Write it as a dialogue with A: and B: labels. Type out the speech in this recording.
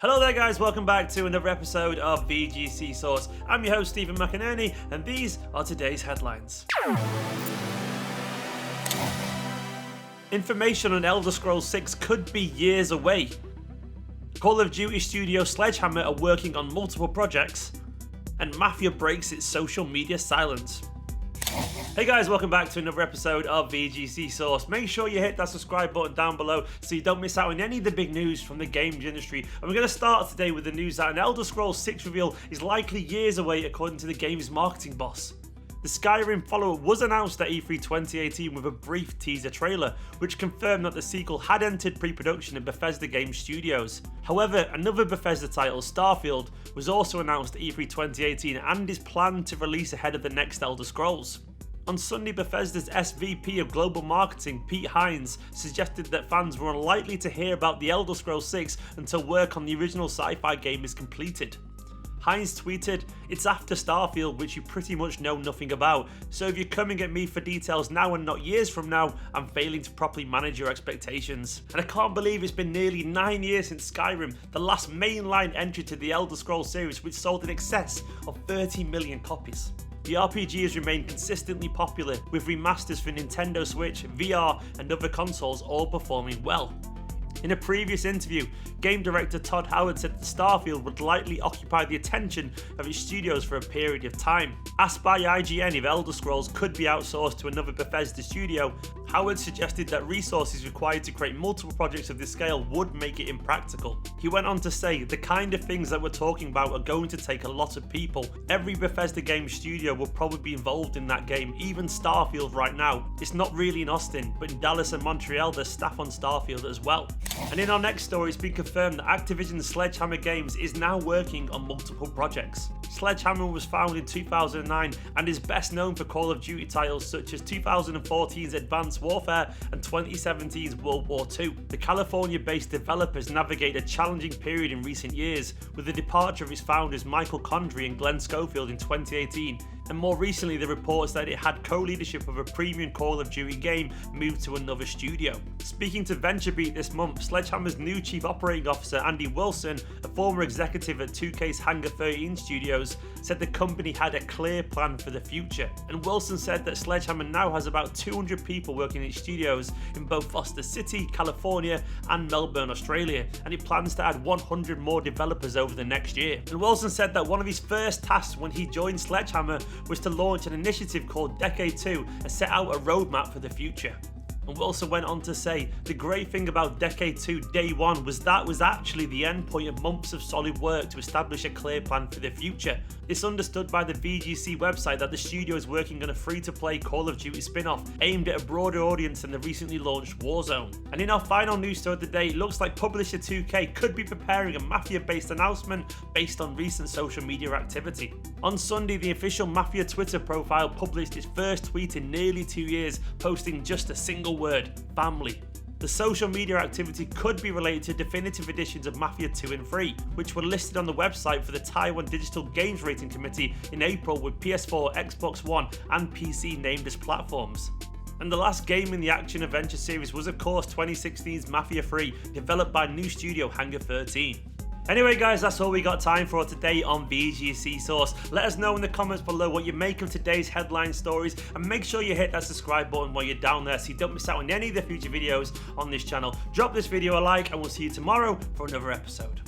A: Hello there guys, welcome back to another episode of VGC Source. I'm your host Steven McInerney and these are today's headlines. Information on Elder Scrolls 6 could be years away. Call of Duty studio Sledgehammer are working on multiple projects. And Mafia breaks its social media silence. Hey guys, welcome back to another episode of VGC Source. Make sure you hit that subscribe button down below so you don't miss out on any of the big news from the games industry. And we're going to start today with the news that an Elder Scrolls 6 reveal is likely years away according to the game's marketing boss. The Skyrim follow-up was announced at E3 2018 with a brief teaser trailer, which confirmed that the sequel had entered pre-production in Bethesda Game Studios. However, another Bethesda title, Starfield, was also announced at E3 2018 and is planned to release ahead of the next Elder Scrolls. On Sunday, Bethesda's SVP of Global Marketing, Pete Hines, suggested that fans were unlikely to hear about The Elder Scrolls 6 until work on the original sci-fi game is completed. Hines tweeted, "It's after Starfield, which you pretty much know nothing about, so if you're coming at me for details now and not years from now, I'm failing to properly manage your expectations." And I can't believe it's been nearly 9 years since Skyrim, the last mainline entry to the Elder Scrolls series, which sold in excess of 30 million copies. The RPG has remained consistently popular, with remasters for Nintendo Switch, VR and other consoles all performing well. In a previous interview, game director Todd Howard said that Starfield would likely occupy the attention of its studios for a period of time. Asked by IGN if Elder Scrolls could be outsourced to another Bethesda studio, Howard suggested that resources required to create multiple projects of this scale would make it impractical. He went on to say, "The kind of things that we're talking about are going to take a lot of people. Every Bethesda game studio will probably be involved in that game, even Starfield right now. It's not really in Austin, but in Dallas and Montreal there's staff on Starfield as well." And in our next story, it's been confirmed that Activision Sledgehammer Games is now working on multiple projects. Sledgehammer was founded in 2009 and is best known for Call of Duty titles such as 2014's Advanced Warfare and 2017's World War II. The California-based developers navigated a challenging period in recent years, with the departure of its founders Michael Condrey and Glenn Schofield in 2018. And more recently, the reports that it had co-leadership of a premium Call of Duty game moved to another studio. Speaking to VentureBeat this month, Sledgehammer's new Chief Operating Officer Andy Wilson, a former executive at 2K's Hangar 13 Studios, said the company had a clear plan for the future. And Wilson said that Sledgehammer now has about 200 people working in its studios in both Foster City, California and Melbourne, Australia, and it plans to add 100 more developers over the next year. And Wilson said that one of his first tasks when he joined Sledgehammer was to launch an initiative called Decade 2 and set out a roadmap for the future. And Wilson went on to say, "The great thing about Decade 2 Day 1 was that was actually the end point of months of solid work to establish a clear plan for the future. It's understood by the VGC website that the studio is working on a free-to-play Call of Duty spin-off aimed at a broader audience than the recently launched Warzone." And in our final news story of the day, it looks like publisher 2K could be preparing a Mafia-based announcement based on recent social media activity. On Sunday, the official Mafia Twitter profile published its first tweet in nearly 2 years, posting just a single word: family. The social media activity could be related to definitive editions of Mafia 2 and 3, which were listed on the website for the Taiwan Digital Games Rating Committee in April, with PS4, Xbox One and PC named as platforms. And the last game in the action-adventure series was of course 2016's Mafia 3, developed by new studio Hangar 13. Anyway guys, that's all we got time for today on VGC Source. Let us know in the comments below what you make of today's headline stories, and make sure you hit that subscribe button while you're down there so you don't miss out on any of the future videos on this channel. Drop this video a like and we'll see you tomorrow for another episode.